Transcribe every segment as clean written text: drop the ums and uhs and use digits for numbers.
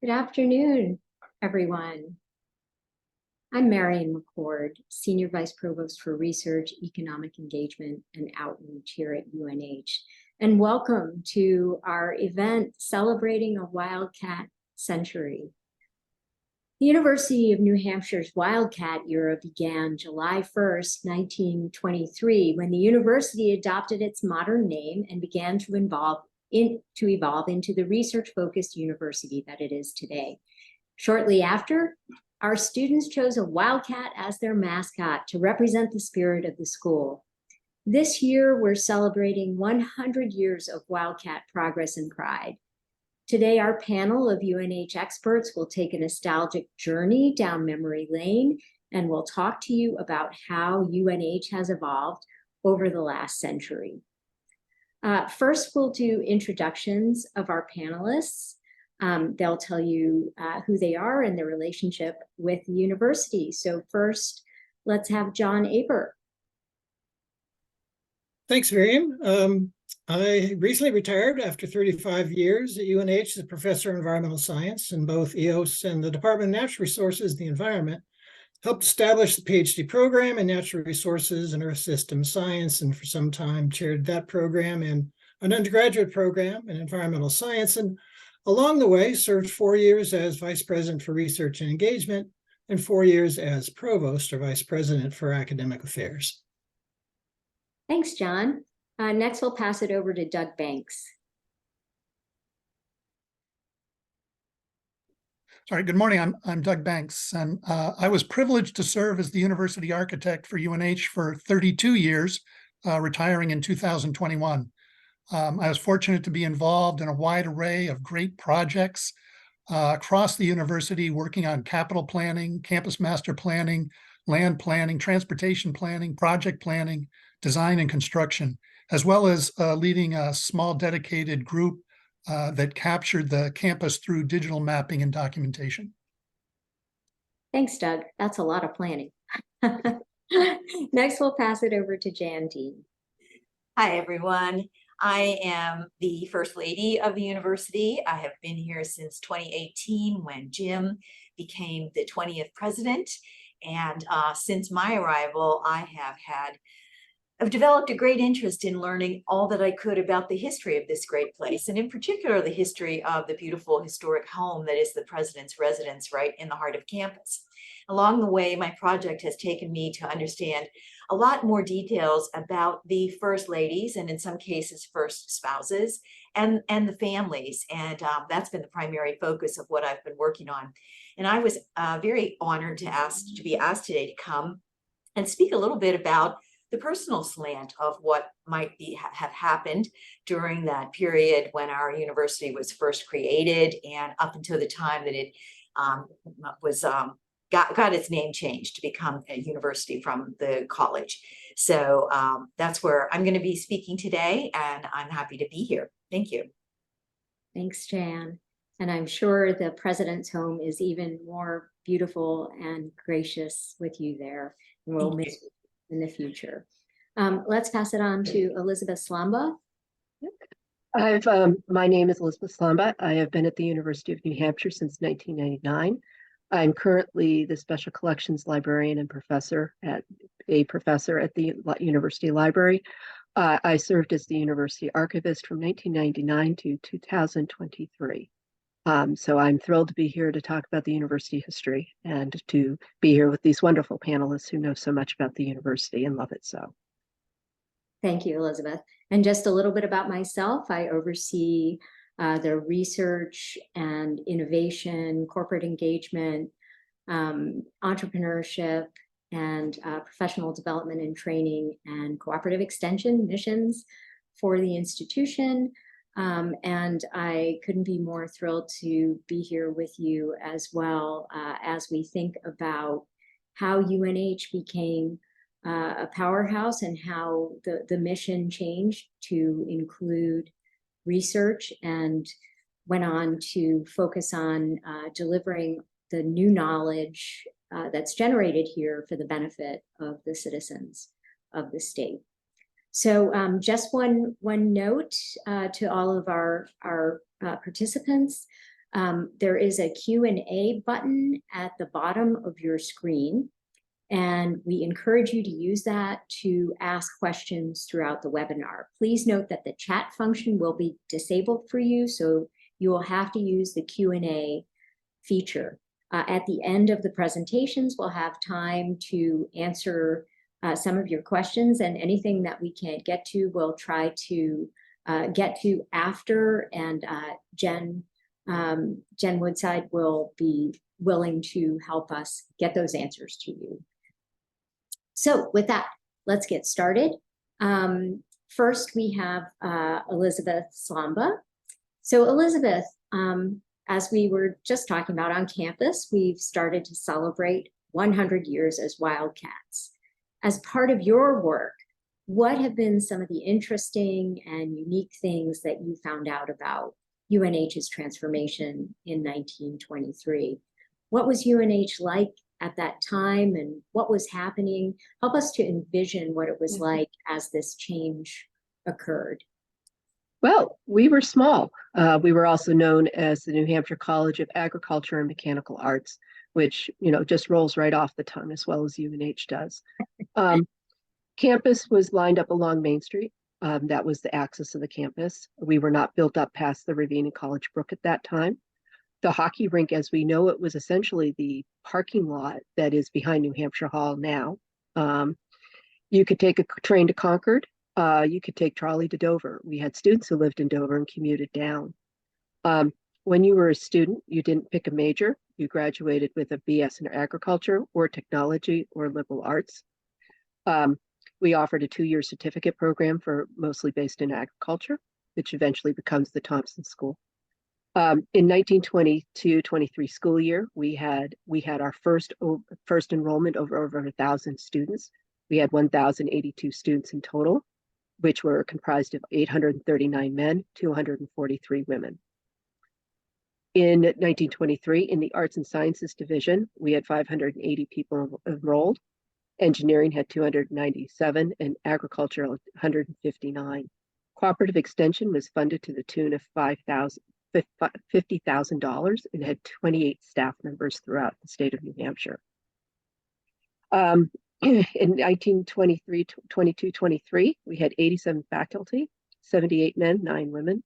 Good afternoon, everyone. I'm Marion McCord, Senior Vice Provost for Research, Economic Engagement, and Outreach here at UNH. And welcome to our event celebrating a Wildcat century. The University of New Hampshire's Wildcat era began July 1st, 1923, when the university adopted its modern name and began to evolve into the research-focused university that it is today. Shortly after, our students chose a wildcat as their mascot to represent the spirit of the school. This year, we're celebrating 100 years of Wildcat progress and pride. Today, our panel of UNH experts will take a nostalgic journey down memory lane, and we'll talk to you about how UNH has evolved over the last century. First, we'll do introductions of our panelists. They'll tell you who they are and their relationship with the university. So first, let's have John Aber. Thanks, Miriam. I recently retired after 35 years at UNH as a professor of environmental science in both EOS and the Department of Natural Resources and the Environment. Helped establish the PhD program in natural resources and earth system science, and for some time chaired that program and an undergraduate program in environmental science. And along the way, served 4 years as vice president for research and engagement and 4 years as provost or vice president for academic affairs. Thanks, John. Next, we'll pass it over to Doug Banks. Sorry, good morning. I'm Doug Banks, and I was privileged to serve as the university architect for UNH for 32 years, retiring in 2021. I was fortunate to be involved in a wide array of great projects across the university, working on capital planning, campus master planning, land planning, transportation planning, project planning, design and construction, as well as leading a small dedicated group that captured the campus through digital mapping and documentation. Thanks, Doug. That's a lot of planning. Next, we'll pass it over to Jan Dean. Hi, everyone. I am the First Lady of the university. I have been here since 2018 when Jim became the 20th president. And since my arrival, I've developed a great interest in learning all that I could about the history of this great place, and in particular, the history of the beautiful historic home that is the president's residence right in the heart of campus. Along the way, my project has taken me to understand a lot more details about the first ladies, and in some cases, first spouses, and the families. And that's been the primary focus of what I've been working on. And I was very honored to be asked today to come and speak a little bit about the personal slant of what might have happened during that period when our university was first created and up until the time that it got its name changed to become a university from the college. So that's where I'm going to be speaking today, and I'm happy to be here. Thank you. Thanks, Jan. And I'm sure the president's home is even more beautiful and gracious with you there. And we'll miss you in the future. Let's pass it on to Elizabeth Slamba. My name is Elizabeth Slamba. I have been at the University of New Hampshire since 1999. I'm currently the Special Collections Librarian and professor at the University Library. I served as the University Archivist from 1999 to 2023. So I'm thrilled to be here to talk about the university history and to be here with these wonderful panelists who know so much about the university and love it so. Thank you, Elizabeth. And just a little bit about myself. I oversee the research and innovation, corporate engagement, entrepreneurship, and professional development and training and cooperative extension missions for the institution. And I couldn't be more thrilled to be here with you as well as we think about how UNH became a powerhouse and how the mission changed to include research and went on to focus on delivering the new knowledge that's generated here for the benefit of the citizens of the state. So just one note to all of our participants. There is a Q&A button at the bottom of your screen, and we encourage you to use that to ask questions throughout the webinar. Please note that the chat function will be disabled for you, so you will have to use the Q&A feature. At the end of the presentations, we'll have time to answer some of your questions, and anything that we can't get to, we'll try to get to after, and Jen Woodside will be willing to help us get those answers to you. So with that, let's get started. First, we have Elizabeth Slamba. So Elizabeth, as we were just talking about on campus, we've started to celebrate 100 years as Wildcats. As part of your work, what have been some of the interesting and unique things that you found out about UNH's transformation in 1923? What was UNH like at that time, and what was happening? Help us to envision what it was like as this change occurred. Well, we were small. We were also known as the New Hampshire College of Agriculture and Mechanical Arts, which, just rolls right off the tongue as well as UNH does. Campus was lined up along Main Street. That was the axis of the campus. We were not built up past the ravine in College Brook at that time. The hockey rink, as we know it, was essentially the parking lot that is behind New Hampshire Hall now. You could take a train to Concord. You could take trolley to Dover. We had students who lived in Dover and commuted down. When you were a student, you didn't pick a major. You graduated with a BS in agriculture or technology or liberal arts. We offered a 2-year certificate program for mostly based in agriculture, which eventually becomes the Thompson School. In 1922-23 school year, we had our first enrollment over 1,000 students. We had 1,082 students in total, which were comprised of 839 men, 243 women. In 1923, in the Arts and Sciences Division, we had 580 people enrolled. Engineering had 297, and agriculture 159. Cooperative extension was funded to the tune of $50,000 and had 28 staff members throughout the state of New Hampshire. In 1923-23, we had 87 faculty, 78 men, 9 women.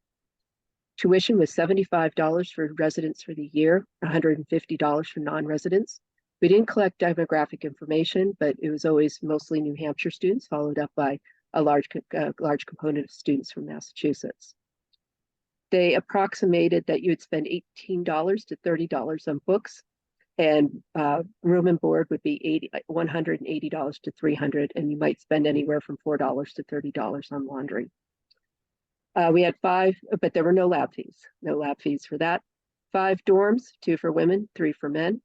Tuition was $75 for residents for the year, $150 for non-residents. We didn't collect demographic information, but it was always mostly New Hampshire students, followed up by a large component of students from Massachusetts. They approximated that you would spend $18 to $30 on books, and room and board would be $180 to $300, and you might spend anywhere from $4 to $30 on laundry. We had 5, but there were no lab fees. No lab fees for that. 5 dorms, 2 for women, 3 for men.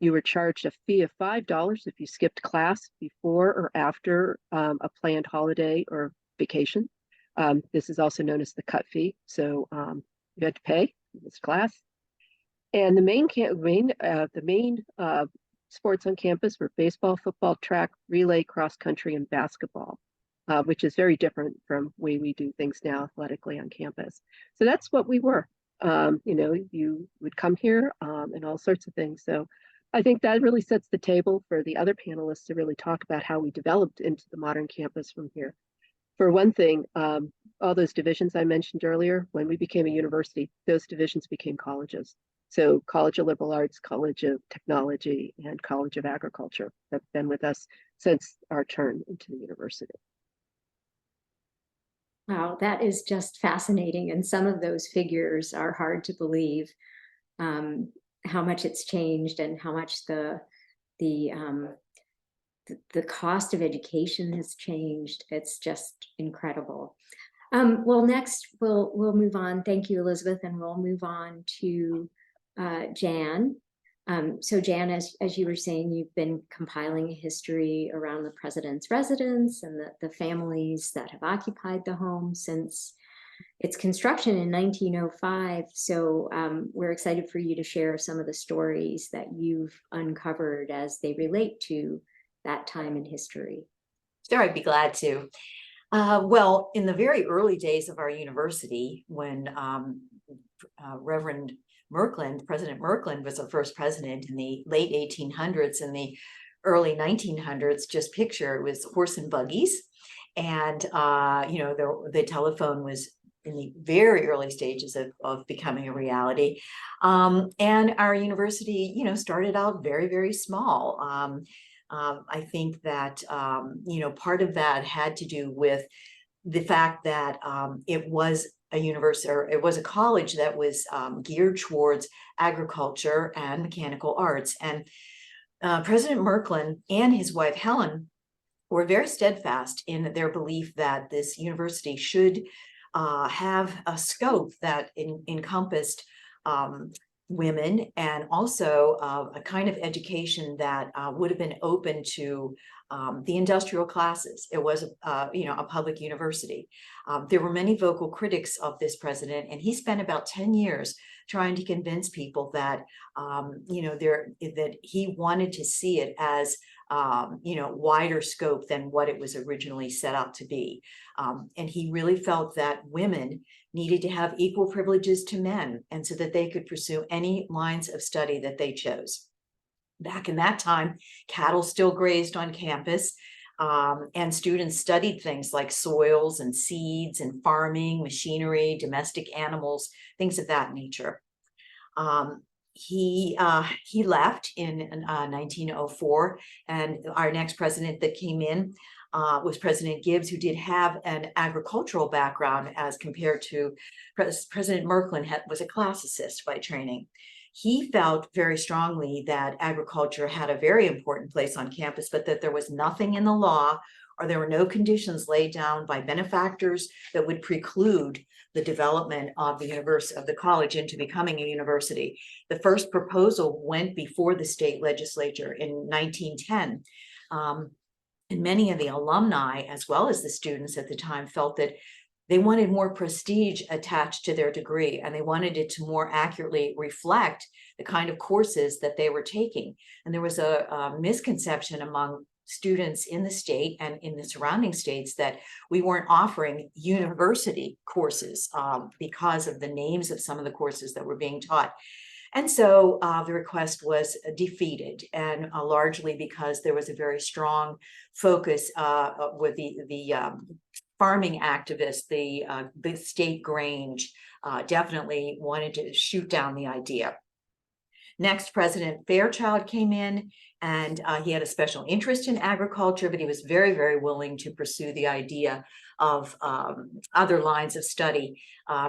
You were charged a fee of $5 if you skipped class before or after a planned holiday or vacation. This is also known as the cut fee. So you had to pay this class. And the main sports on campus were baseball, football, track, relay, cross country, and basketball, which is very different from the way we do things now athletically on campus. So that's what we were. You would come here and all sorts of things. So I think that really sets the table for the other panelists to really talk about how we developed into the modern campus from here. For one thing, all those divisions I mentioned earlier, when we became a university, those divisions became colleges. So College of Liberal Arts, College of Technology, and College of Agriculture have been with us since our turn into the university. Wow, that is just fascinating. And some of those figures are hard to believe, how much it's changed and how much the cost of education has changed. It's just incredible. Well, next we'll move on. Thank you, Elizabeth, and we'll move on to Jan. So Jan, as you were saying, you've been compiling a history around the president's residence and the families that have occupied the home since its construction in 1905. So we're excited for you to share some of the stories that you've uncovered as they relate to that time in history. Sure, I'd be glad to. Well, in the very early days of our university, when Reverend President Merkland was the first president in the late 1800s and the early 1900s. Just picture, it was horse and buggies. And, you know, the telephone was in the very early stages of becoming a reality. And our university, you know, started out very, very small. I think that, you know, part of that had to do with the fact that it was a university, or it was a college that was geared towards agriculture and mechanical arts. And President Merkland and his wife Helen were very steadfast in their belief that this university should have a scope that encompassed women, and also a kind of education that would have been open to the industrial classes. It was, you know, a public university. There were many vocal critics of this president, and he spent about 10 years trying to convince people that, you know, that he wanted to see it as, you know, wider scope than what it was originally set out to be. And he really felt that women needed to have equal privileges to men, and so that they could pursue any lines of study that they chose. Back in that time, cattle still grazed on campus, and students studied things like soils and seeds and farming, machinery, domestic animals, things of that nature. He left in 1904, and our next president that came in was President Gibbs, who did have an agricultural background as compared to President Merkland was a classicist by training. He felt very strongly that agriculture had a very important place on campus, but that there was nothing in the law, or there were no conditions laid down by benefactors that would preclude the development of the college into becoming a university. The first proposal went before the state legislature in 1910. And many of the alumni, as well as the students at the time, felt that they wanted more prestige attached to their degree, and they wanted it to more accurately reflect the kind of courses that they were taking. And there was a misconception among students in the state and in the surrounding states that we weren't offering university courses because of the names of some of the courses that were being taught. And so the request was defeated, and largely because there was a very strong focus with the farming activists. The state Grange definitely wanted to shoot down the idea. Next, President Fairchild came in, and he had a special interest in agriculture, but he was very, very willing to pursue the idea of other lines of study.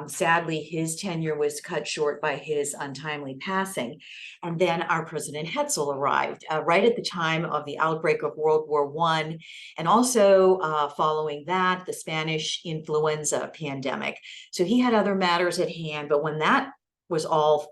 Sadly, his tenure was cut short by his untimely passing. And then our President Hetzel arrived right at the time of the outbreak of World War I, and also following that, the Spanish influenza pandemic. So he had other matters at hand, but when that was all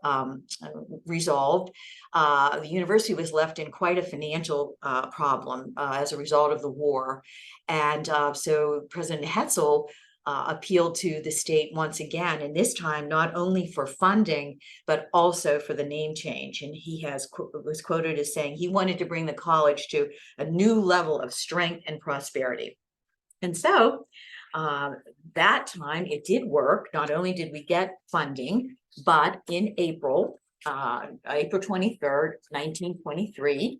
resolved, the university was left in quite a financial problem as a result of the war. And so President Hetzel appealed to the state once again, and this time not only for funding, but also for the name change. And he was quoted as saying he wanted to bring the college to a new level of strength and prosperity. And so that time it did work. Not only did we get funding, but in April 23rd, 1923,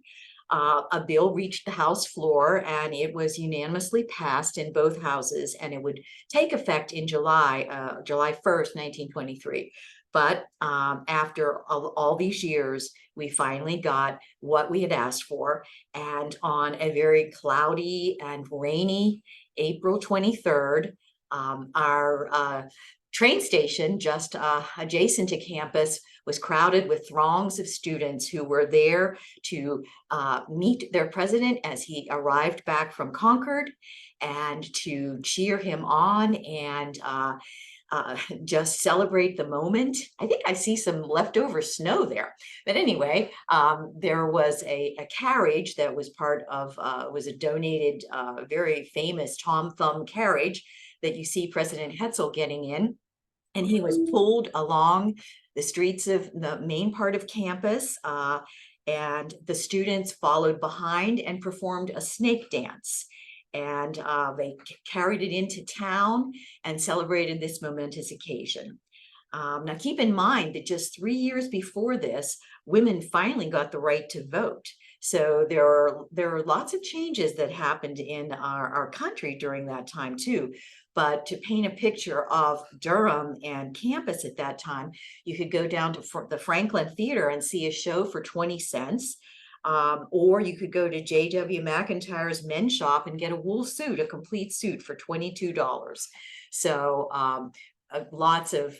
a bill reached the House floor, and it was unanimously passed in both houses, and it would take effect in July 1st, 1923. But after all these years, we finally got what we had asked for. And on a very cloudy and rainy April 23rd, our train station just adjacent to campus was crowded with throngs of students who were there to meet their president as he arrived back from Concord, and to cheer him on and just celebrate the moment. I think I see some leftover snow there. But anyway, there was a carriage that was part of, was a donated, very famous Tom Thumb carriage that you see President Hetzel getting in. And he was pulled along the streets of the main part of campus, and the students followed behind and performed a snake dance. And they carried it into town and celebrated this momentous occasion. Now, keep in mind that just 3 years before this, women finally got the right to vote. So there are lots of changes that happened in our country during that time too. But to paint a picture of Durham and campus at that time, you could go down to the Franklin Theater and see a show for 20 cents. Or you could go to J.W. McIntyre's men's shop and get a wool suit, a complete suit for $22. So lots of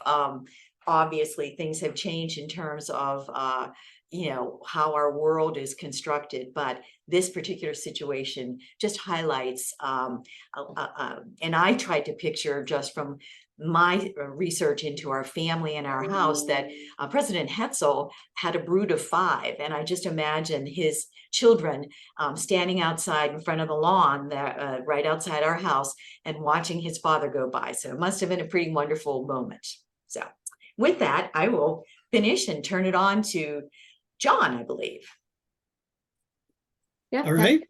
obviously things have changed in terms of how our world is constructed, but this particular situation just highlights and I tried to picture just from my research into our family and our house that President Hetzel had a brood of 5, and I just imagine his children standing outside in front of the lawn that, right outside our house and watching his father go by. So it must have been a pretty wonderful moment. So with that, I will finish and turn it on to John, I believe. Yeah. All right.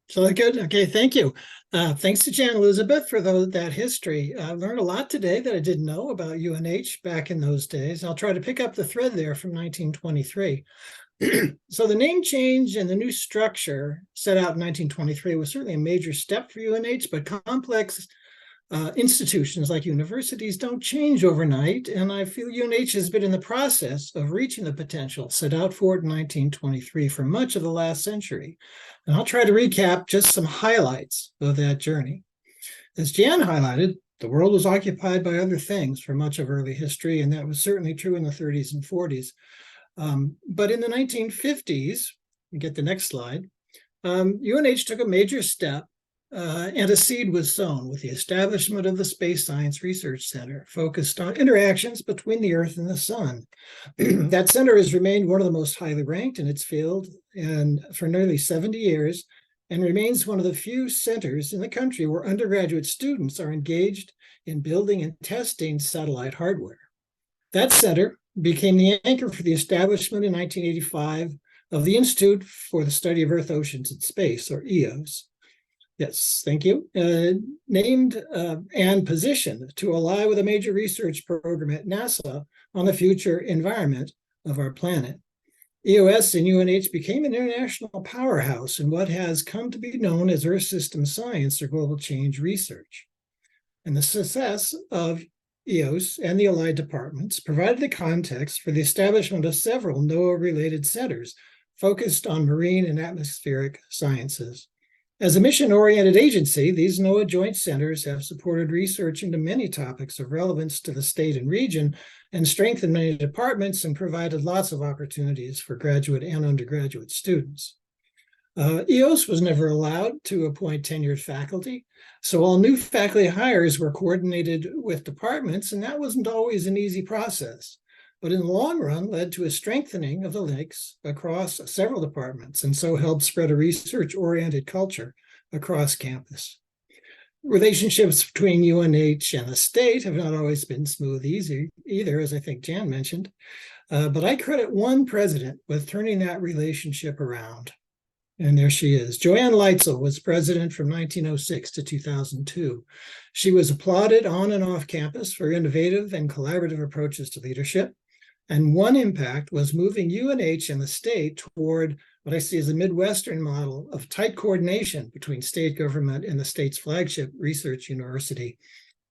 So good. Okay, thank you. Thanks to Jan Elizabeth for that history. I learned a lot today that I didn't know about UNH back in those days. I'll try to pick up the thread there from 1923. So the name change and the new structure set out in 1923 was certainly a major step for UNH, but complex institutions like universities don't change overnight, and I feel UNH has been in the process of reaching the potential set out for it in 1923 for much of the last century. And I'll try to recap just some highlights of that journey. As Jan highlighted, the world was occupied by other things for much of early history, and that was certainly true in the 30s and 40s. But in the 1950s, we get the next slide, UNH took a major step and a seed was sown with the establishment of the Space Science Research Center, focused on interactions between the Earth and the Sun. That center has remained one of the most highly ranked in its field and for nearly 70 years, and remains one of the few centers in the country where undergraduate students are engaged in building and testing satellite hardware. That center became the anchor for the establishment in 1985 of the Institute for the Study of Earth, Oceans, and Space, or EOS. Yes, thank you. Named and positioned to ally with a major research program at NASA on the future environment of our planet. EOS and UNH became an international powerhouse in what has come to be known as Earth System Science or global change research. And the success of EOS and the allied departments provided the context for the establishment of several NOAA-related centers focused on marine and atmospheric sciences. As a mission-oriented agency, these NOAA Joint Centers have supported research into many topics of relevance to the state and region, and strengthened many departments and provided lots of opportunities for graduate and undergraduate students. EOS was never allowed to appoint tenured faculty, so all new faculty hires were coordinated with departments, and that wasn't always an easy process, but in the long run led to a strengthening of the links across several departments, and so helped spread a research-oriented culture across campus. Relationships between UNH and the state have not always been smooth either, as I think Jan mentioned, but I credit one president with turning that relationship around. And there she is. Joanne Leitzel was president from 1906 to 2002. She was applauded on and off campus for innovative and collaborative approaches to leadership. And one impact was moving UNH and the state toward what I see as a Midwestern model of tight coordination between state government and the state's flagship research university.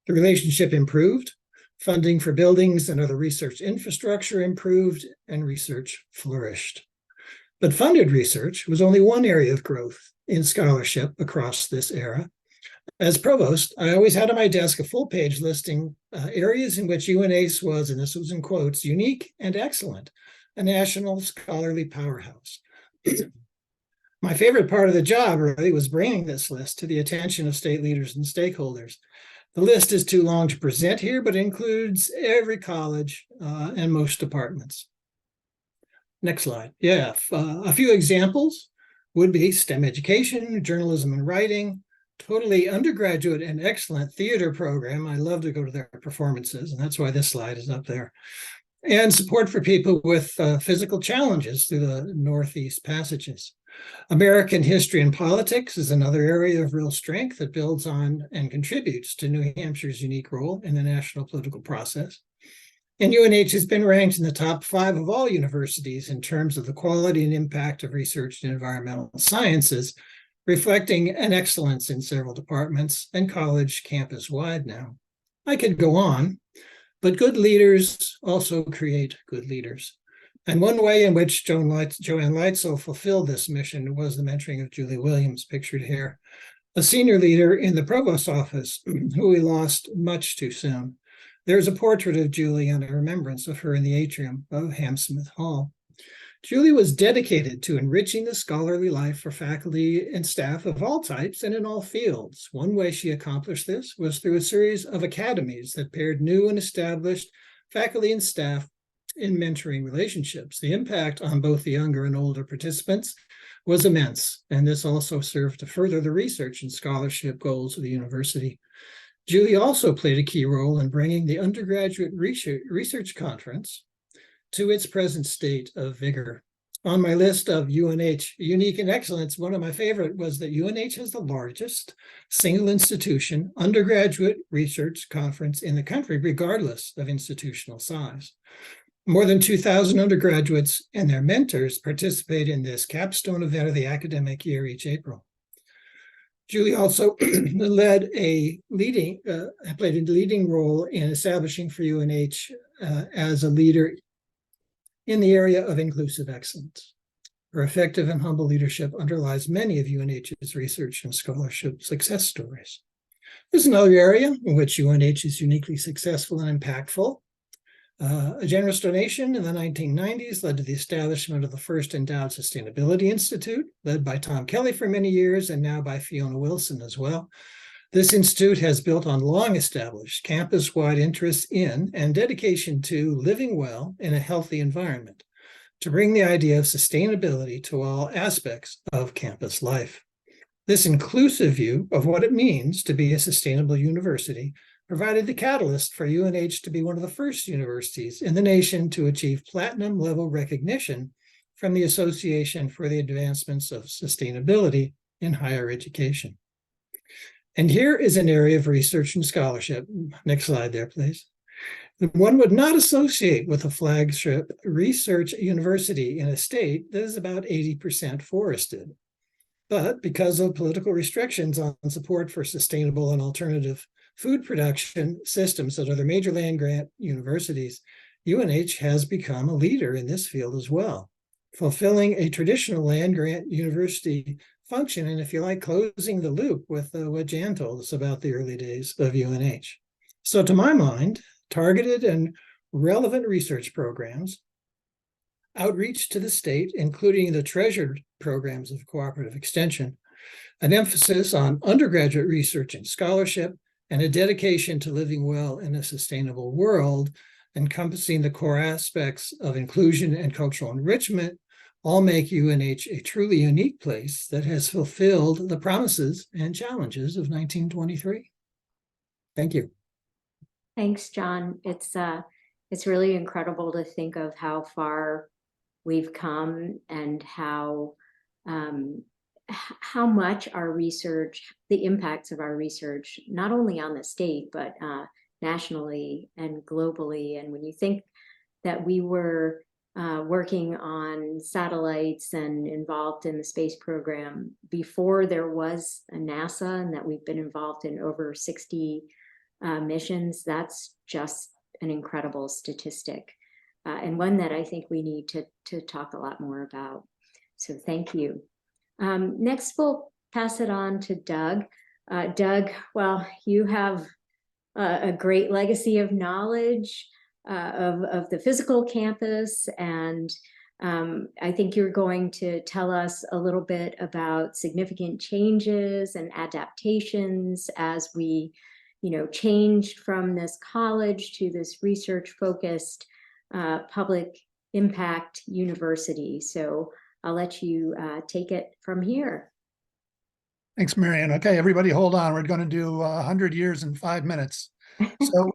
The relationship improved, funding for buildings and other research infrastructure improved, and research flourished. But funded research was only one area of growth in scholarship across this era. As provost, I always had on my desk a full page listing areas in which UNH was, and this was in quotes, unique and excellent, a national scholarly powerhouse. My favorite part of the job really was bringing this list to the attention of state leaders and stakeholders. The list is too long to present here, but includes every college and most departments. Next slide. Yeah, a few examples would be STEM education, journalism and writing, totally undergraduate and excellent theater program. I love to go to their performances, and that's why this slide is up there. And support for people with physical challenges through the Northeast Passages. American history and politics is another area of real strength that builds on and contributes to New Hampshire's unique role in the national political process. And UNH has been ranked in the top 5 of all universities in terms of the quality and impact of research in environmental sciences, reflecting an excellence in several departments and college campus-wide now. I could go on, but good leaders also create good leaders. And one way in which Joanne Leitzel fulfilled this mission was the mentoring of Julie Williams, pictured here, a senior leader in the provost's office who we lost much too soon. There's a portrait of Julie and a remembrance of her in the atrium of Hamsmith Hall. Julie was dedicated to enriching the scholarly life for faculty and staff of all types and in all fields. One way she accomplished this was through a series of academies that paired new and established faculty and staff in mentoring relationships. The impact on both the younger and older participants was immense, and this also served to further the research and scholarship goals of the university. Julie also played a key role in bringing the undergraduate research conference to its present state of vigor. On my list of UNH unique and excellence, one of my favorite was that UNH has the largest single institution undergraduate research conference in the country, regardless of institutional size. More than 2,000 undergraduates and their mentors participate in this capstone event of the academic year each April. Julie also played a leading role in establishing for UNH as a leader in the area of inclusive excellence. Her effective and humble leadership underlies many of UNH's research and scholarship success stories. There's another area in which UNH is uniquely successful and impactful. A generous donation in the 1990s led to the establishment of the first endowed sustainability institute, led by Tom Kelly for many years and now by Fiona Wilson as well. This institute has built on long-established campus-wide interests in and dedication to living well in a healthy environment to bring the idea of sustainability to all aspects of campus life. This inclusive view of what it means to be a sustainable university provided the catalyst for UNH to be one of the first universities in the nation to achieve platinum level recognition from the Association for the Advancements of Sustainability in Higher Education. And here is an area of research and scholarship. Next slide there, please. One would not associate with a flagship research university in a state that is about 80% forested. But because of political restrictions on support for sustainable and alternative food production systems at other major land-grant universities, UNH has become a leader in this field as well, fulfilling a traditional land-grant university function, and if you like, closing the loop with what Jan told us about the early days of UNH. So to my mind, targeted and relevant research programs, outreach to the state, including the treasured programs of cooperative extension, an emphasis on undergraduate research and scholarship, and a dedication to living well in a sustainable world, encompassing the core aspects of inclusion and cultural enrichment, all make UNH a truly unique place that has fulfilled the promises and challenges of 1923. Thank you. Thanks, John. It's really incredible to think of how far we've come and how much our research, the impacts of our research, not only on the state, but nationally and globally. And when you think that we were working on satellites and involved in the space program before there was a NASA, and that we've been involved in over 60 missions, that's just an incredible statistic, and one that I think we need to talk a lot more about. So thank you. Next, we'll pass it on to Doug. Doug, well, you have a great legacy of knowledge of the physical campus, and I think you're going to tell us a little bit about significant changes and adaptations as we, changed from this college to this research-focused public impact university. So I'll let you take it from here. Thanks, Marianne. Okay, everybody hold on. We're going to do 100 years in 5 minutes. So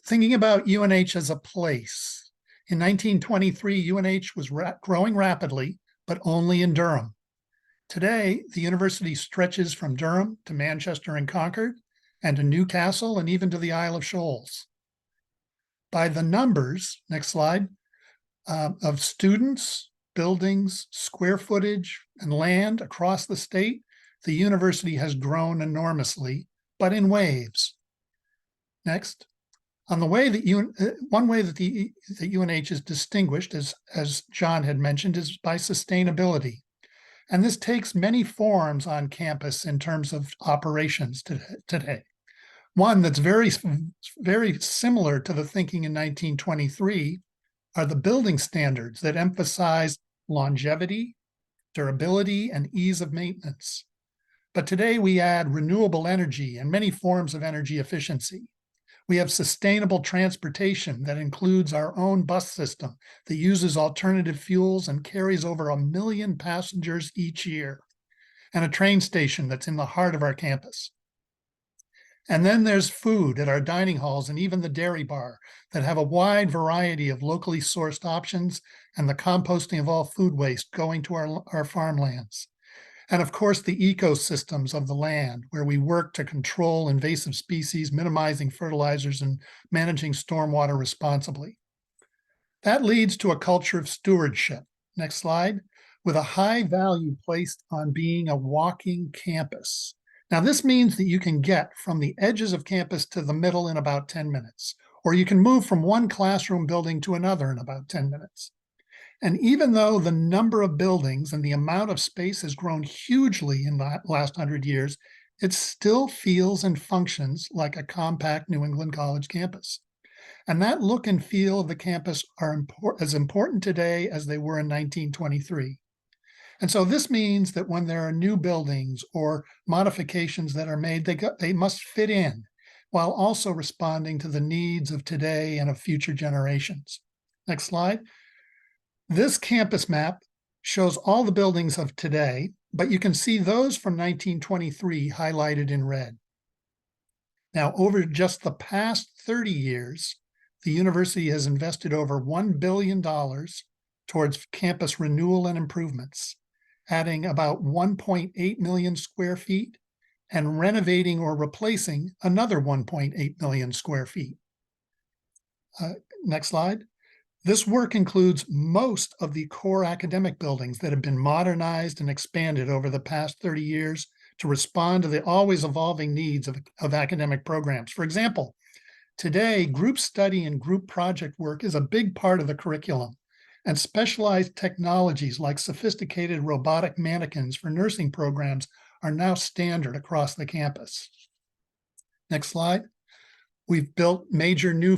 thinking about UNH as a place. In 1923, UNH was growing rapidly, but only in Durham. Today, the university stretches from Durham to Manchester and Concord, and to Newcastle, and even to the Isle of Shoals. by the numbers, next slide, of students, buildings, square footage, and land across the state, the university has grown enormously, but in waves. Next. On the way that one way that the UNH is distinguished, as John had mentioned, is by sustainability. And this takes many forms on campus in terms of operations today. One that's very, very similar to the thinking in 1923 are the building standards that emphasize longevity, durability, and ease of maintenance. But today we add renewable energy and many forms of energy efficiency. We have sustainable transportation that includes our own bus system that uses alternative fuels and carries over 1 million passengers each year, and a train station that's in the heart of our campus. And then there's food at our dining halls and even the dairy bar that have a wide variety of locally sourced options and the composting of all food waste going to our farmlands. And of course, the ecosystems of the land where we work to control invasive species, minimizing fertilizers and managing stormwater responsibly. That leads to a culture of stewardship. Next slide. With a high value placed on being a walking campus. Now, this means that you can get from the edges of campus to the middle in about 10 minutes, or you can move from one classroom building to another in about 10 minutes. And even though the number of buildings and the amount of space has grown hugely in the last 100 years, it still feels and functions like a compact New England college campus. And that look and feel of the campus are as important today as they were in 1923. And so this means that when there are new buildings or modifications that are made, they must fit in while also responding to the needs of today and of future generations. Next slide. This campus map shows all the buildings of today, but you can see those from 1923 highlighted in red. Now, over just the past 30 years, the university has invested over $1 billion towards campus renewal and improvements, adding about 1.8 million square feet and renovating or replacing another 1.8 million square feet. Next slide. This work includes most of the core academic buildings that have been modernized and expanded over the past 30 years to respond to the always evolving needs of academic programs. For example, today, group study and group project work is a big part of the curriculum, and specialized technologies like sophisticated robotic mannequins for nursing programs are now standard across the campus. Next slide. We've built major new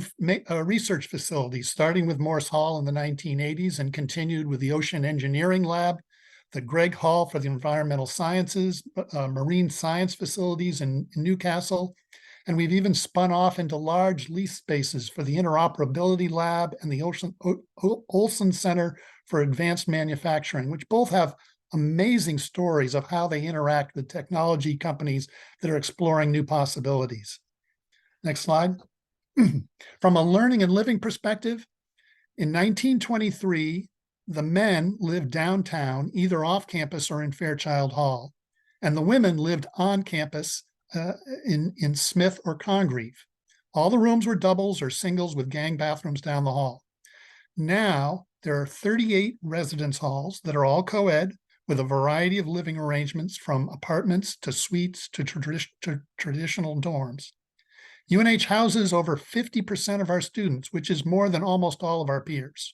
research facilities, starting with Morse Hall in the 1980s and continued with the Ocean Engineering Lab, the Gregg Hall for the Environmental Sciences, marine science facilities in Newcastle, and we've even spun off into large lease spaces for the Interoperability Lab and the Olson Center for Advanced Manufacturing, which both have amazing stories of how they interact with technology companies that are exploring new possibilities. Next slide. From a learning and living perspective, in 1923, the men lived downtown, either off campus or in Fairchild Hall, and the women lived on campus in Smith or Congreve. All the rooms were doubles or singles with gang bathrooms down the hall. Now, there are 38 residence halls that are all co-ed with a variety of living arrangements from apartments to suites to traditional dorms. UNH houses over 50% of our students, which is more than almost all of our peers.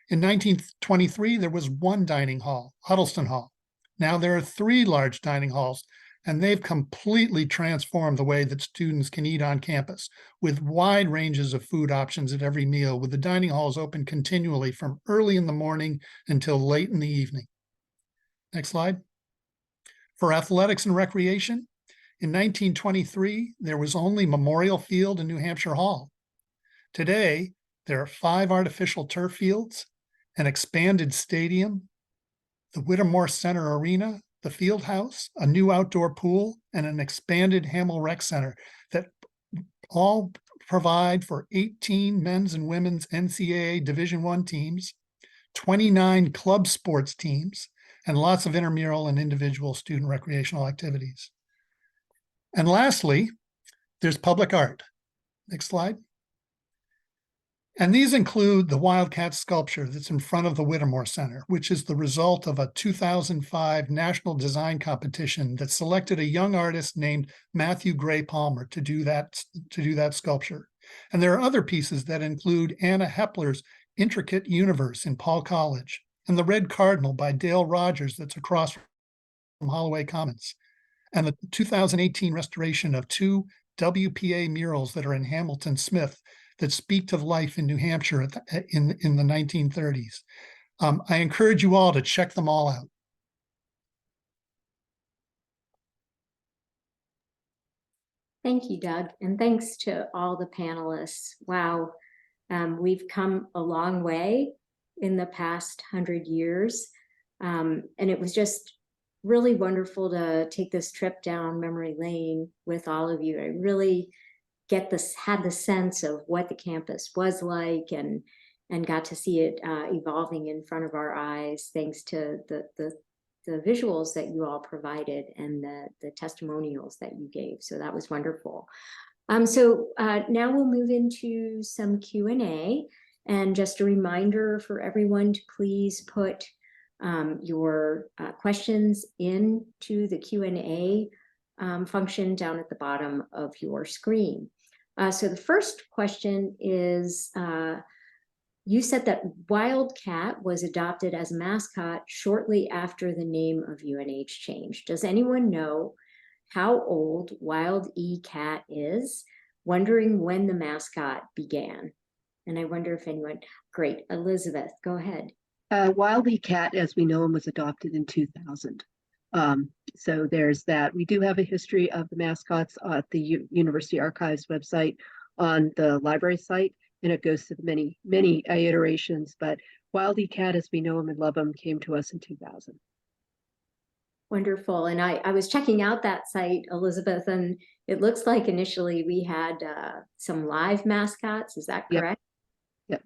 In 1923, there was one dining hall, Huddleston Hall. Now there are 3 large dining halls, and they've completely transformed the way that students can eat on campus, with wide ranges of food options at every meal, with the dining halls open continually from early in the morning until late in the evening. Next slide. For athletics and recreation, in 1923, there was only Memorial Field and New Hampshire Hall. Today, there are 5 artificial turf fields, an expanded stadium, the Whittemore Center Arena, the field house, a new outdoor pool, and an expanded Hamel Rec Center that all provide for 18 men's and women's NCAA Division I teams, 29 club sports teams, and lots of intramural and individual student recreational activities. And lastly, there's public art. Next slide. And these include the Wildcat sculpture that's in front of the Whittemore Center, which is the result of a 2005 national design competition that selected a young artist named Matthew Gray Palmer to do that sculpture. And there are other pieces that include Anna Hepler's Intricate Universe in Paul College, and the Red Cardinal by Dale Rogers that's across from Holloway Commons, and the 2018 restoration of two WPA murals that are in Hamilton Smith that speak to life in New Hampshire in the 1930s. I encourage you all to check them all out. Thank you, Doug, and thanks to all the panelists. Wow, we've come a long way in the past 100 years, and it was just really wonderful to take this trip down memory lane with all of you. I really had the sense of what the campus was like, and got to see it evolving in front of our eyes, thanks to the visuals that you all provided and the testimonials that you gave. So that was wonderful. So now we'll move into some Q&A, and just a reminder for everyone to please put your questions into the Q&A function down at the bottom of your screen. So the first question is, you said that Wildcat was adopted as a mascot shortly after the name of UNH changed. Does anyone know how old Wild E Cat is? Wondering when the mascot began. And I wonder if anyone, great, Elizabeth, go ahead. Wildcat, as we know him, was adopted in 2000. So there's that. We do have a history of the mascots at the University Archives website on the library site, and it goes through many, many iterations. But Wildcat, as we know him and love him, came to us in 2000. Wonderful. And I was checking out that site, Elizabeth, and it looks like initially we had some live mascots. Is that correct? Yep.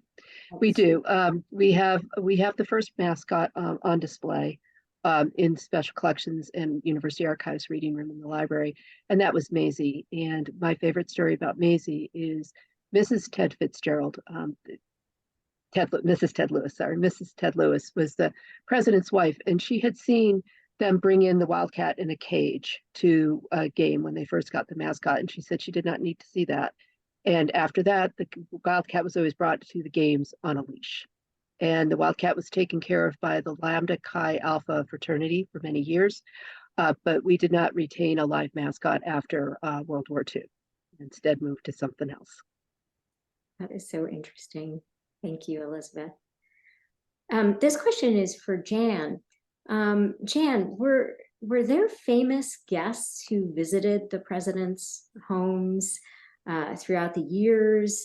We do. We have the first mascot on display in special collections and University Archives reading room in the library, and that was Maisie. And my favorite story about Maisie is Mrs. Ted Fitzgerald. Mrs. Ted Lewis was the president's wife, and she had seen them bring in the Wildcat in a cage to a game when they first got the mascot, and she said she did not need to see that. And after that, the Wildcat was always brought to the games on a leash. And the Wildcat was taken care of by the Lambda Chi Alpha fraternity for many years, but we did not retain a live mascot after World War II. Instead, moved to something else. That is so interesting. Thank you, Elizabeth. This question is for Jan. Jan, were there famous guests who visited the president's homes throughout the years?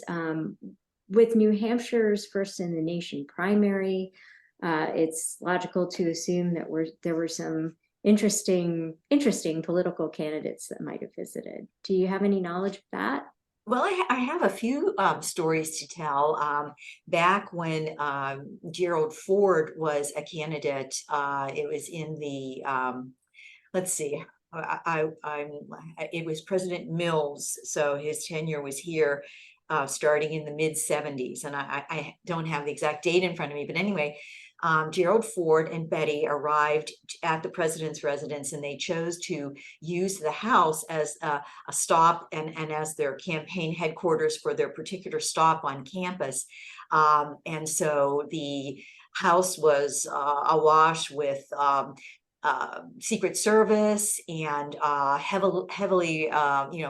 With New Hampshire's first in the nation primary, it's logical to assume that there were some interesting political candidates that might have visited. Do you have any knowledge of that? Well, I have a few stories to tell. Back when Gerald Ford was a candidate, it was in the, let's see, it was President Mills, so his tenure was here starting in the mid-70s, and I don't have the exact date in front of me, but anyway, Gerald Ford and Betty arrived at the president's residence, and they chose to use the house as a stop and as their campaign headquarters for their particular stop on campus. And so the house was awash with Secret Service and heavily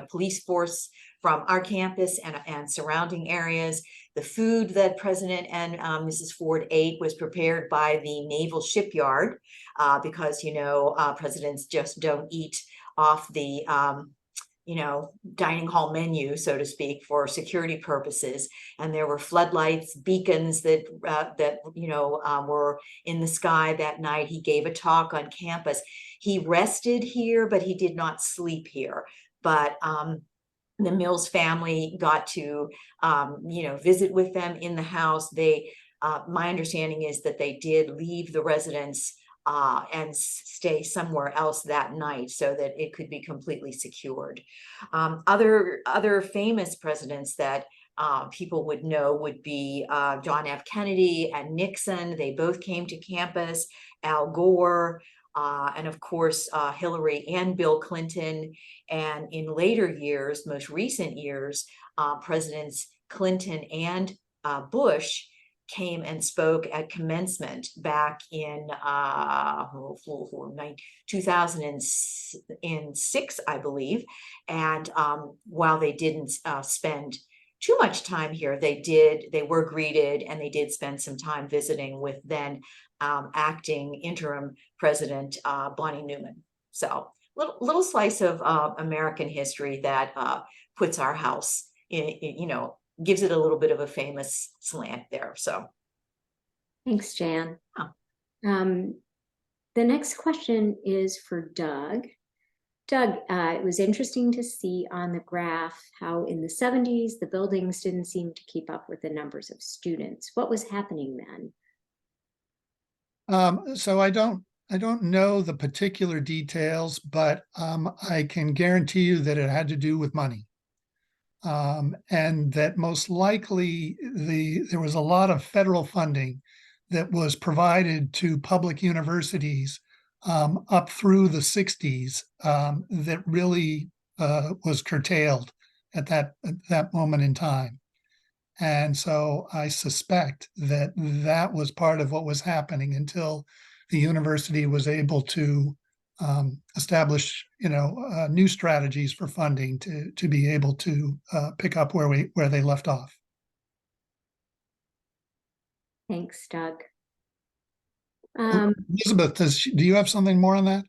police force from our campus and surrounding areas. The food that President and Mrs. Ford ate was prepared by the Naval Shipyard because, presidents just don't eat off the, dining hall menu, so to speak, for security purposes. And there were floodlights, beacons that were in the sky that night. He gave a talk on campus. He rested here, but he did not sleep here. But the Mills family got to, visit with them in the house. My understanding is that they did leave the residence and stay somewhere else that night so that it could be completely secured. Other famous presidents that people would know would be John F. Kennedy and Nixon. They both came to campus. Al Gore, and of course, Hillary and Bill Clinton. And in later years, most recent years, Presidents Clinton and Bush came and spoke at commencement back in 2006, I believe. And while they didn't spend too much time here, they were greeted, and they did spend some time visiting with then acting interim President Bonnie Newman. So little slice of American history that puts our house in, gives it a little bit of a famous slant there. So Thanks, Jan. Oh. The next question is for Doug. Doug, it was interesting to see on the graph how in the 70s, the buildings didn't seem to keep up with the numbers of students. What was happening then? So I don't know the particular details, but I can guarantee you that it had to do with money. And that most likely there was a lot of federal funding that was provided to public universities up through the 60s that really was curtailed at that moment in time. And so I suspect that that was part of what was happening until the university was able to establish, new strategies for funding to be able to pick up where they left off. Thanks, Doug. Elizabeth, do you have something more on that?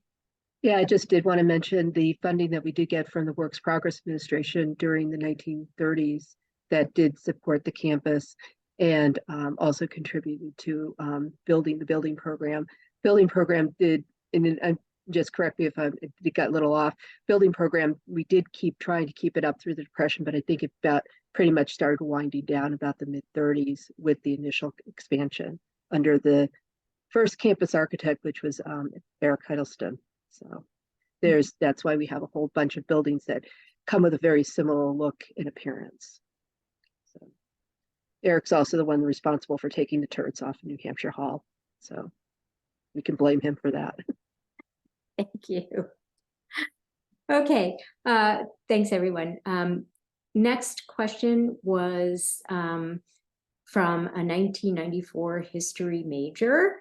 Yeah, I just did want to mention the funding that we did get from the Works Progress Administration during the 1930s that did support the campus and also contributed to building the building program. Building program did, and just correct me if it got a little off, building program, we did keep trying to keep it up through the Depression, but I think it pretty much started winding down about the mid-30s with the initial expansion under the first campus architect, which was Eric Hiddleston. So that's why we have a whole bunch of buildings that come with a very similar look and appearance. So Eric's also the one responsible for taking the turrets off of New Hampshire Hall. So we can blame him for that. Thank you. Okay, thanks everyone. Next question was from a 1994 history major.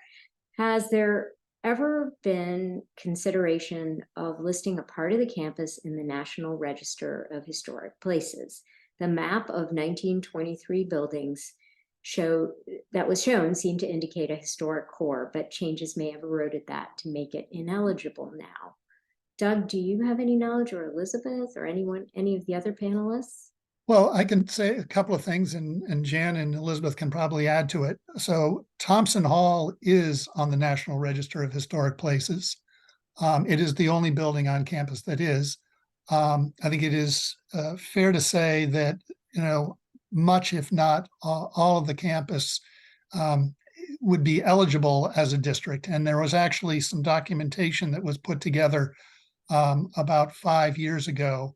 Has there ever been consideration of listing a part of the campus in the National Register of Historic Places? The map of 1923 buildings that was shown seemed to indicate a historic core, but changes may have eroded that to make it ineligible now. Doug, do you have any knowledge, or Elizabeth, or any of the other panelists? Well, I can say a couple of things, and Jan and Elizabeth can probably add to it. So Thompson Hall is on the National Register of Historic Places. It is the only building on campus that is. I think it is fair to say that, much, if not all of the campus would be eligible as a district. And there was actually some documentation that was put together about 5 years ago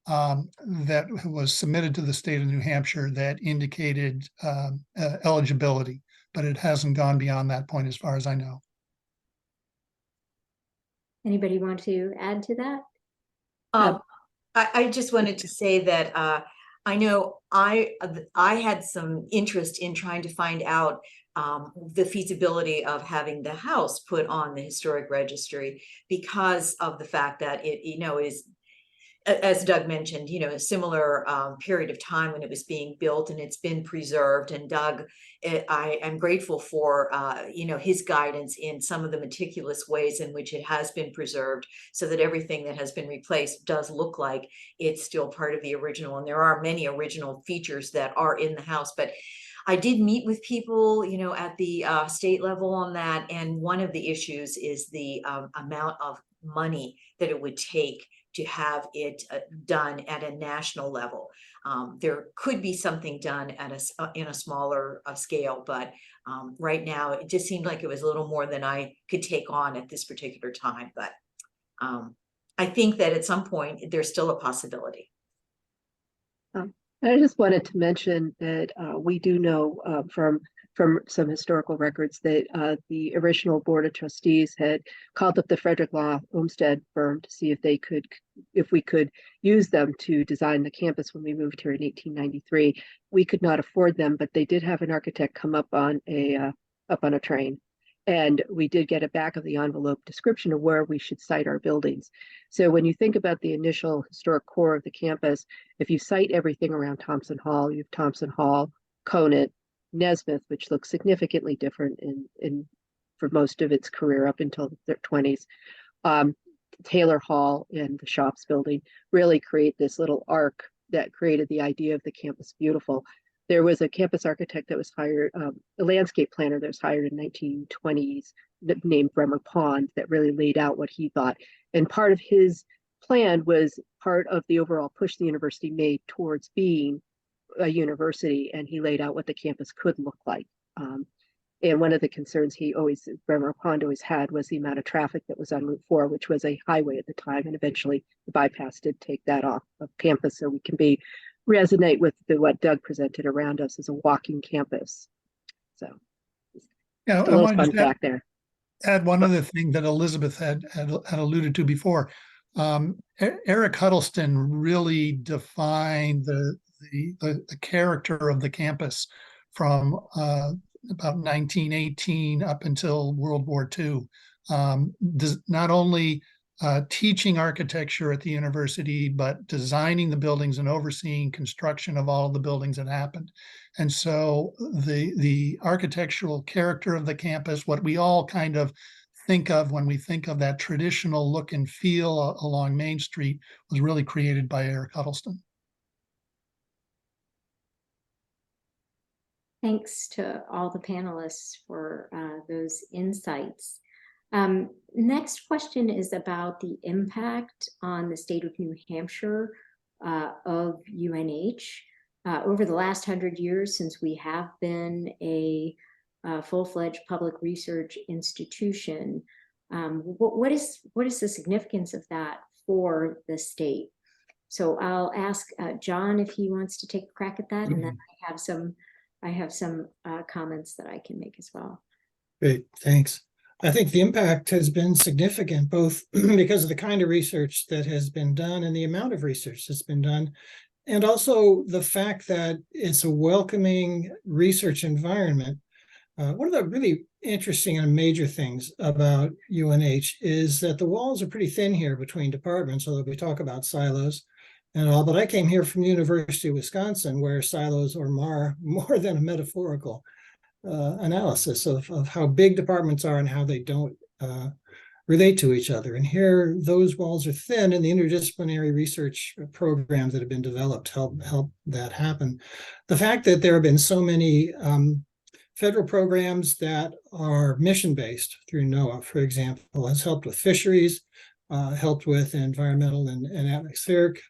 that was submitted to the state of New Hampshire that indicated eligibility, but it hasn't gone beyond that point as far as I know. Anybody want to add to that? I just wanted to say that I know I had some interest in trying to find out the feasibility of having the house put on the historic registry because of the fact that it is, as Doug mentioned, a similar period of time when it was being built, and it's been preserved. And Doug, I am grateful for, his guidance in some of the meticulous ways in which it has been preserved so that everything that has been replaced does look like it's still part of the original. And there are many original features that are in the house, but I did meet with people, at the state level on that. And one of the issues is the amount of money that it would take to have it done at a national level. There could be something done in a smaller scale, but right now it just seemed like it was a little more than I could take on at this particular time. But I think that at some point there's still a possibility. I just wanted to mention that we do know from some historical records that the original Board of Trustees had called up the Frederick Law Olmsted firm to see if we could use them to design the campus when we moved here in 1893. We could not afford them, but they did have an architect come up on a train. And we did get a back of the envelope description of where we should site our buildings. So when you think about the initial historic core of the campus, if you site everything around Thompson Hall, you have Thompson Hall, Conant, Nesmith, which looks significantly different in for most of its career up until the 20s. Taylor Hall and the Shops building really create this little arc that created the idea of the campus beautiful. There was a campus architect that was hired, a landscape planner that was hired in 1920s named Bremer Pond that really laid out what he thought. And part of his plan was part of the overall push the university made towards being a university, and he laid out what the campus could look like. And one of the concerns Bremer Pond always had was the amount of traffic that was on Route 4, which was a highway at the time, and eventually the bypass did take that off of campus so we can resonate with what Doug presented around us as a walking campus. So Yeah, a I little wanted fun to fact there. add one other thing that Elizabeth had alluded to before. Eric Huddleston really defined the character of the campus from about 1918 up until World War II. Not only teaching architecture at the university, but designing the buildings and overseeing construction of all of the buildings that happened. And so the architectural character of the campus, what we all kind of think of when we think of that traditional look and feel along Main Street, was really created by Eric Huddleston. Thanks to all the panelists for those insights. Next question is about the impact on the state of New Hampshire of UNH. Over the last 100 years, since we have been a full-fledged public research institution, what is the significance of that for the state? So I'll ask John if he wants to take a crack at that, and then I have some comments that I can make as well. Great, thanks. I think the impact has been significant, both because of the kind of research that has been done and the amount of research that's been done, and also the fact that it's a welcoming research environment. One of the really interesting and major things about UNH is that the walls are pretty thin here between departments, although we talk about silos and all, but I came here from the University of Wisconsin, where silos are more than a metaphorical analysis of how big departments are and how they don't relate to each other. And here, those walls are thin, and the interdisciplinary research programs that have been developed help that happen. The fact that there have been so many federal programs that are mission-based through NOAA, for example, has helped with fisheries, helped with environmental and atmospheric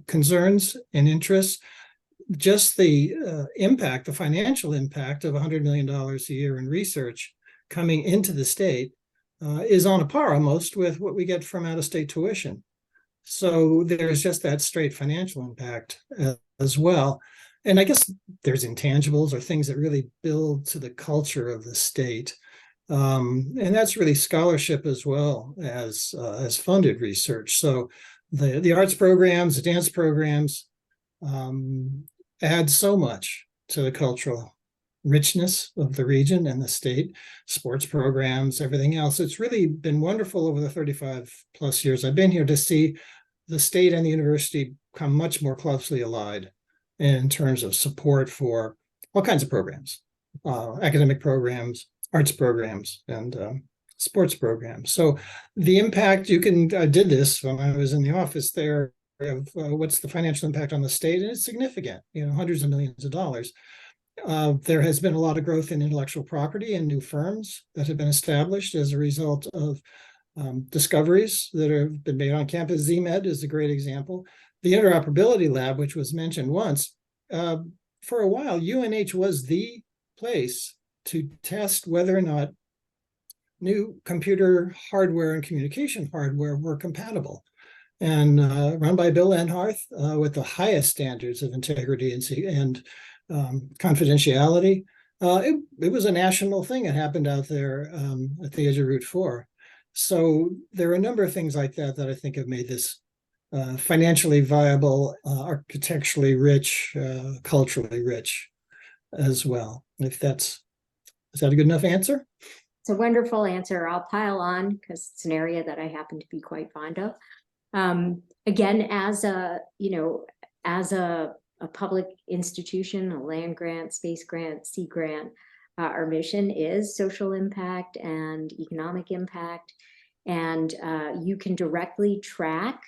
concerns and interests. Just the impact, the financial impact of $100 million a year in research coming into the state is on a par almost with what we get from out-of-state tuition. So there's just that straight financial impact as well. And I guess there's intangibles or things that really build to the culture of the state. And that's really scholarship as well as funded research. So the arts programs, the dance programs add so much to the cultural richness of the region and the state, sports programs, everything else. It's really been wonderful over the 35 plus years I've been here to see the state and the university come much more closely allied in terms of support for all kinds of programs, academic programs, arts programs, and sports programs. So the impact, I did this when I was in the office there, of what's the financial impact on the state, and it's significant, hundreds of millions of dollars. There has been a lot of growth in intellectual property and new firms that have been established as a result of discoveries that have been made on campus. ZMed is a great example. The interoperability lab, which was mentioned once, for a while, UNH was the place to test whether or not new computer hardware and communication hardware were compatible. and run by Bill Enharth with the highest standards of integrity and confidentiality. It was a national thing that happened out there at the edge of Route 4. So there are a number of things like that that I think have made this financially viable, architecturally rich, culturally rich as well. Is that a good enough answer? It's a wonderful answer. I'll pile on because it's an area that I happen to be quite fond of. Again, as a public institution, a land grant, space grant, sea grant, our mission is social impact and economic impact. And you can directly track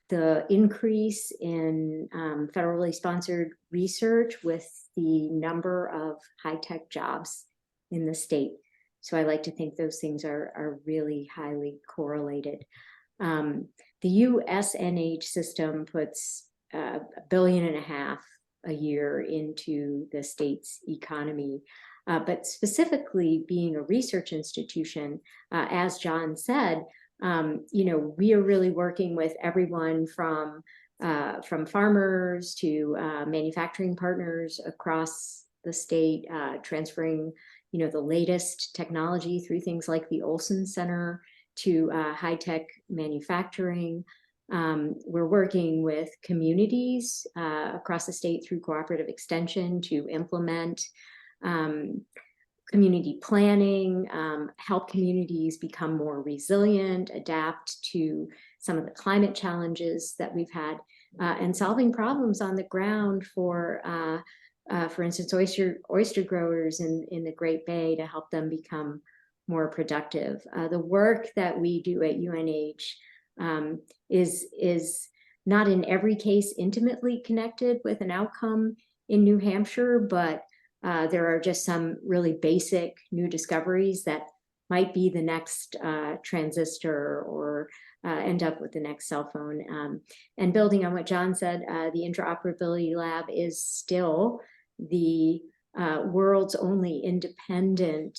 the increase in federally sponsored research with the number of high-tech jobs in the state. So I like to think those things are really highly correlated. The USNH system puts $1.5 billion a year into the state's economy. But specifically being a research institution, as John said, we are really working with everyone from farmers to manufacturing partners across the state, transferring the latest technology through things like the Olson Center to high-tech manufacturing. We're working with communities across the state through cooperative extension to implement community planning, help communities become more resilient, adapt to some of the climate challenges that we've had, and solving problems on the ground for instance, oyster growers in the Great Bay to help them become more productive. The work that we do at UNH is not in every case intimately connected with an outcome in New Hampshire, but there are just some really basic new discoveries that might be the next transistor or end up with the next cell phone. And building on what John said, the Interoperability Lab is still the world's only independent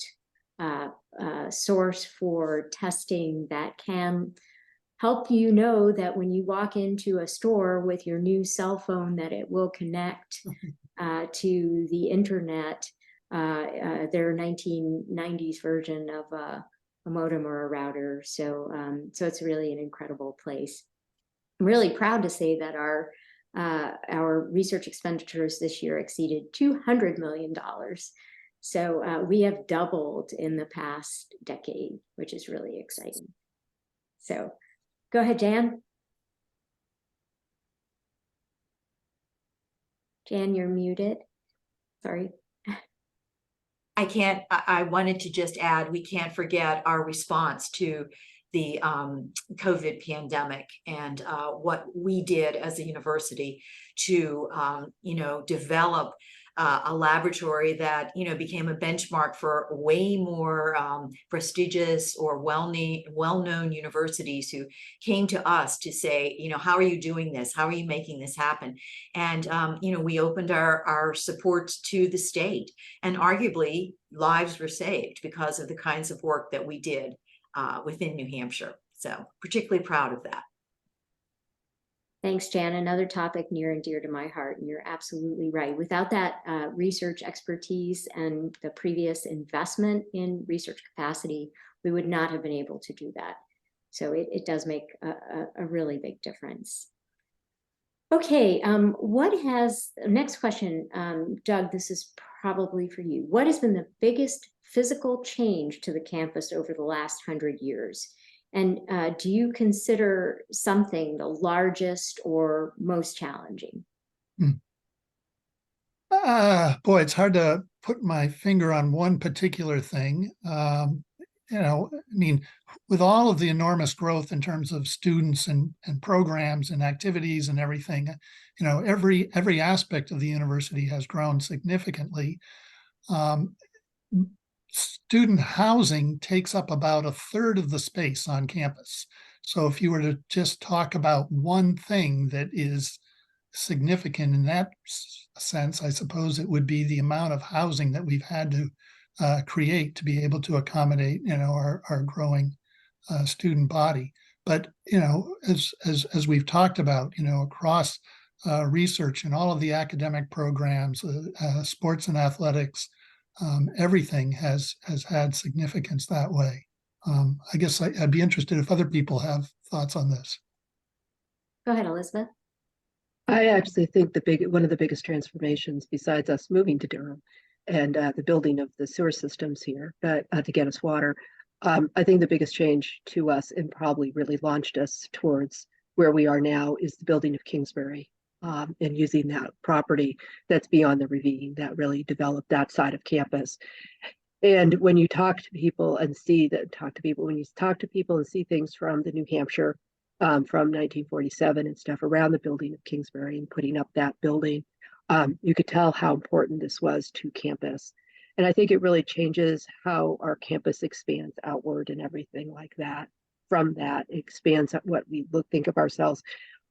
source for testing that can help you know that when you walk into a store with your new cell phone that it will connect to the internet, their 1990s version of a modem or a router. So it's really an incredible place. I'm really proud to say that our research expenditures this year exceeded $200 million. So we have doubled in the past decade, which is really exciting. So go ahead, Jan. Jan, you're muted. Sorry. I wanted to just add, we can't forget our response to the COVID pandemic and what we did as a university to, develop a laboratory that, became a benchmark for way more prestigious or well-known universities who came to us to say, how are you doing this? How are you making this happen? And, we opened our support to the state, and arguably lives were saved because of the kinds of work that we did within New Hampshire. So particularly proud of that. Thanks, Jan. Another topic near and dear to my heart, and you're absolutely right. Without that research expertise and the previous investment in research capacity, we would not have been able to do that. So it does make a really big difference. Okay, next question, Doug, this is probably for you. What has been the biggest physical change to the campus over the last 100 years? And do you consider something the largest or most challenging? Boy, it's hard to put my finger on one particular thing. With all of the enormous growth in terms of students and programs and activities and everything, every aspect of the university has grown significantly. Student housing takes up about a third of the space on campus. So if you were to just talk about one thing that is significant in that sense, I suppose it would be the amount of housing that we've had to create to be able to accommodate, our growing student body. But, as we've talked about, across research and all of the academic programs, sports and athletics, everything has had significance that way. I guess I'd be interested if other people have thoughts on this. Go ahead, Elizabeth. I actually think one of the biggest transformations, besides us moving to Durham and the building of the sewer systems here to get us water, I think the biggest change to us and probably really launched us towards where we are now is the building of Kingsbury, and using that property that's beyond the ravine that really developed that side of campus. And when you talk to people and see things from the New Hampshire, from 1947 and stuff around the building of Kingsbury and putting up that building, you could tell how important this was to campus. And I think it really changes how our campus expands outward and everything like that. From that, it expands what we think of ourselves,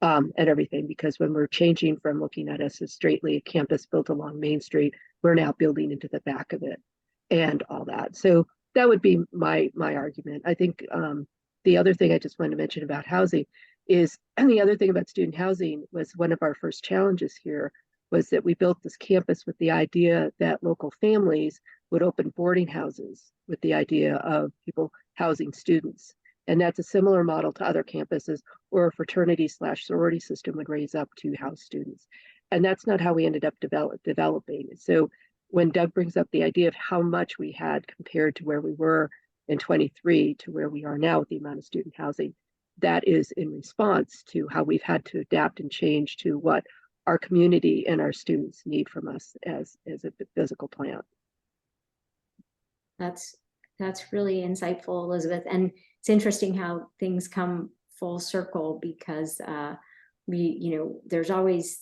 and everything, because when we're changing from looking at us as straightly a campus built along Main Street, we're now building into the back of it and all that. So that would be my argument. I think the other thing I just wanted to mention about housing is, and the other thing about student housing was one of our first challenges here was that we built this campus with the idea that local families would open boarding houses with the idea of people housing students. And that's a similar model to other campuses, or a fraternity/sorority system would raise up to house students. And that's not how we ended up developing. So when Doug brings up the idea of how much we had compared to where we were in 23 to where we are now with the amount of student housing, that is in response to how we've had to adapt and change to what our community and our students need from us as a physical plant. That's really insightful, Elizabeth. And it's interesting how things come full circle, because there's always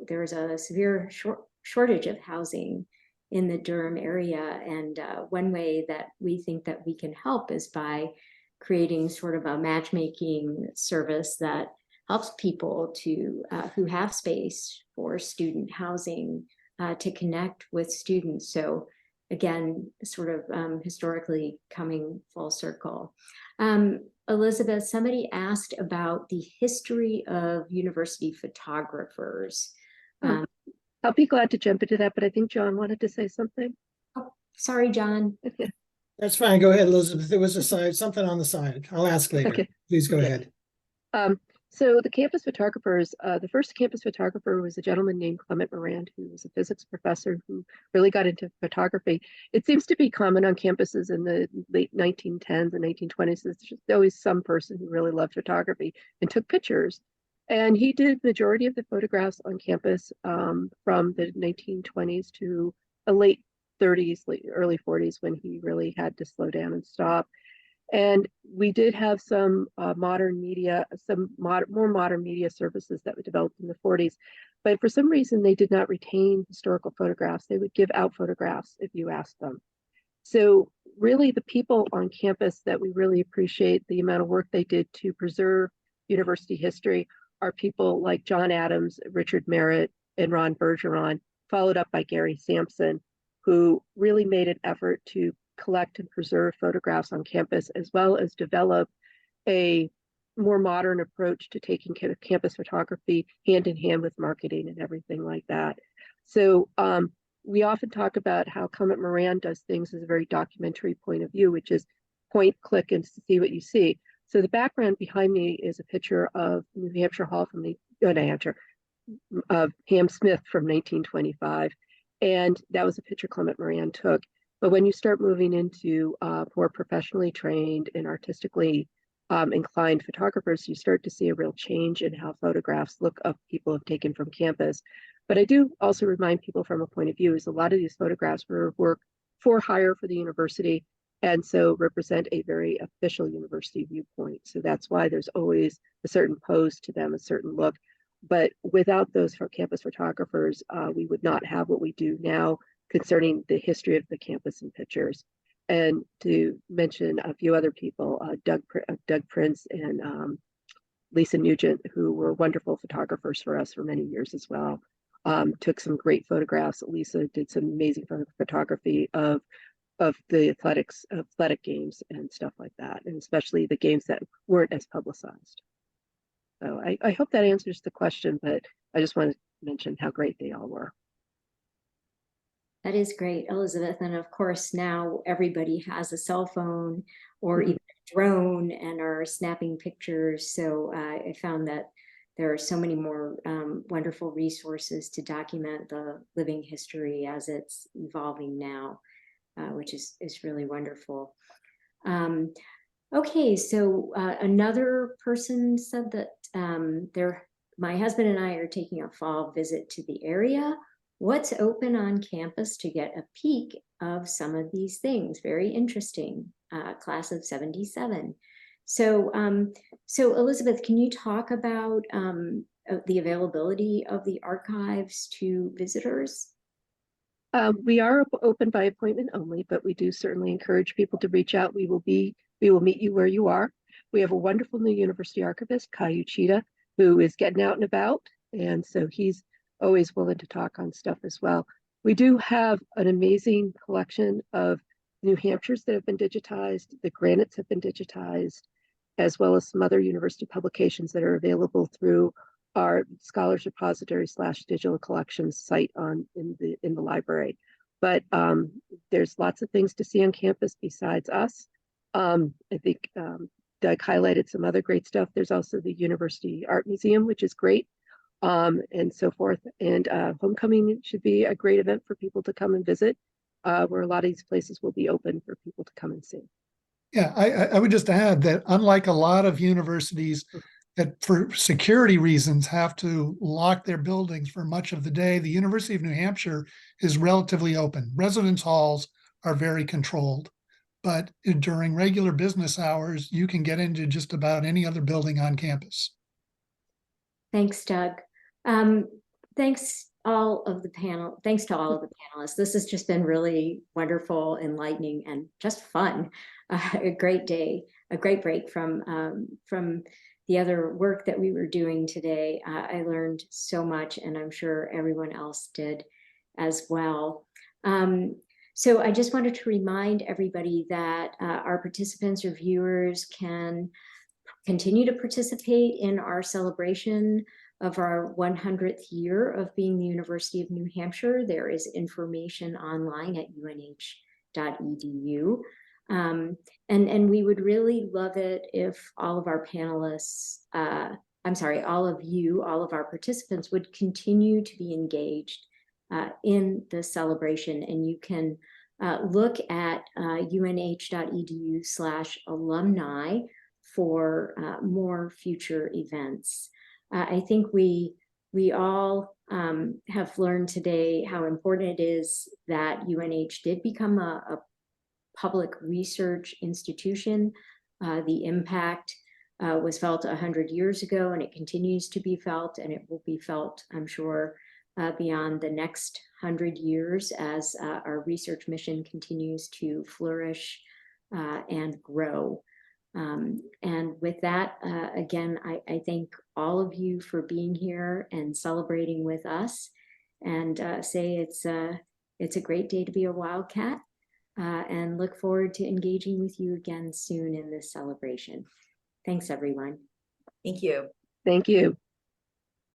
there's a severe shortage of housing in the Durham area. And one way that we think that we can help is by creating sort of a matchmaking service that helps people to who have space for student housing to connect with students. So again, sort of historically coming full circle. Elizabeth, somebody asked about the history of university photographers. I'll be glad to jump into that, but I think John wanted to say something. Oh, sorry, John. That's fine. Go ahead, Elizabeth. There was something on the side. I'll ask later. Okay. Please go ahead. So the campus photographers, the first campus photographer was a gentleman named Clement Moran, who was a physics professor who really got into photography. It seems to be common on campuses in the late 1910s and 1920s. There's just always some person who really loved photography and took pictures. And he did majority of the photographs on campus from the 1920s to the late 30s, early 40s, when he really had to slow down and stop. And we did have some modern media, more modern media services that were developed in the 40s. But for some reason, they did not retain historical photographs. They would give out photographs if you asked them. So really, the people on campus that we really appreciate the amount of work they did to preserve university history are people like John Adams, Richard Merritt, and Ron Bergeron, followed up by Gary Sampson, who really made an effort to collect and preserve photographs on campus, as well as develop a more modern approach to taking campus photography hand in hand with marketing and everything like that. So we often talk about how Clement Moran does things as a very documentary point of view, which is point, click, and see what you see. So the background behind me is a picture of New Hampshire Hall from of Ham Smith from 1925. And that was a picture Clement Moran took. But when you start moving into more professionally trained and artistically inclined photographers, you start to see a real change in how photographs look of people have taken from campus. But I do also remind people from a point of view is a lot of these photographs were work for hire for the university, and so represent a very official university viewpoint. So that's why there's always a certain pose to them, a certain look. But without those campus photographers, we would not have what we do now concerning the history of the campus in pictures. And to mention a few other people, Doug Prince and Lisa Nugent, who were wonderful photographers for us for many years as well. Took some great photographs. Lisa did some amazing photography of of the athletic games and stuff like that, and especially the games that weren't as publicized. So I hope that answers the question, but I just wanted to mention how great they all were. That is great, Elizabeth. And of course, now everybody has a cell phone or even a drone and are snapping pictures. So I found that there are so many more wonderful resources to document the living history as it's evolving now, which is really wonderful. Okay, so another person said that my husband and I are taking a fall visit to the area. What's open on campus to get a peek of some of these things? Very interesting. Class of 77. So, so Elizabeth, can you talk about the availability of the archives to visitors? We are open by appointment only, but we do certainly encourage people to reach out. We will meet you where you are. We have a wonderful new university archivist, Caillou Cheetah, who is getting out and about, and so he's always willing to talk on stuff as well. We do have an amazing collection of New Hampshires that have been digitized. The granites have been digitized, as well as some other university publications that are available through our Scholars Repository / digital collections site in the library. But there's lots of things to see on campus besides us. I think Doug highlighted some other great stuff. There's also the University Art Museum, which is great. And so forth. And homecoming should be a great event for people to come and visit, where a lot of these places will be open for people to come and see. Yeah, I would just add that unlike a lot of universities that for security reasons have to lock their buildings for much of the day, the University of New Hampshire is relatively open. Residence halls are very controlled, but during regular business hours, you can get into just about any other building on campus. Thanks, Doug. Thanks to all of the panelists. This has just been really wonderful, enlightening, and just fun. A great day, a great break from the other work that we were doing today. I learned so much, and I'm sure everyone else did as well. So I just wanted to remind everybody that our participants or viewers can continue to participate in our celebration of our 100th year of being the University of New Hampshire. There is information online at unh.edu. And we would really love it if all of our panelists, all of our participants would continue to be engaged in the celebration. And you can look at unh.edu/alumni for more future events. I think we all have learned today how important it is that UNH did become a public research institution. The impact was felt 100 years ago, and it continues to be felt, and it will be felt, I'm sure, beyond the next 100 years as our research mission continues to flourish and grow. And with that, again, I thank all of you for being here and celebrating with us, and say it's a great day to be a Wildcat, and look forward to engaging with you again soon in this celebration. Thanks, everyone. Thank you. Thank you.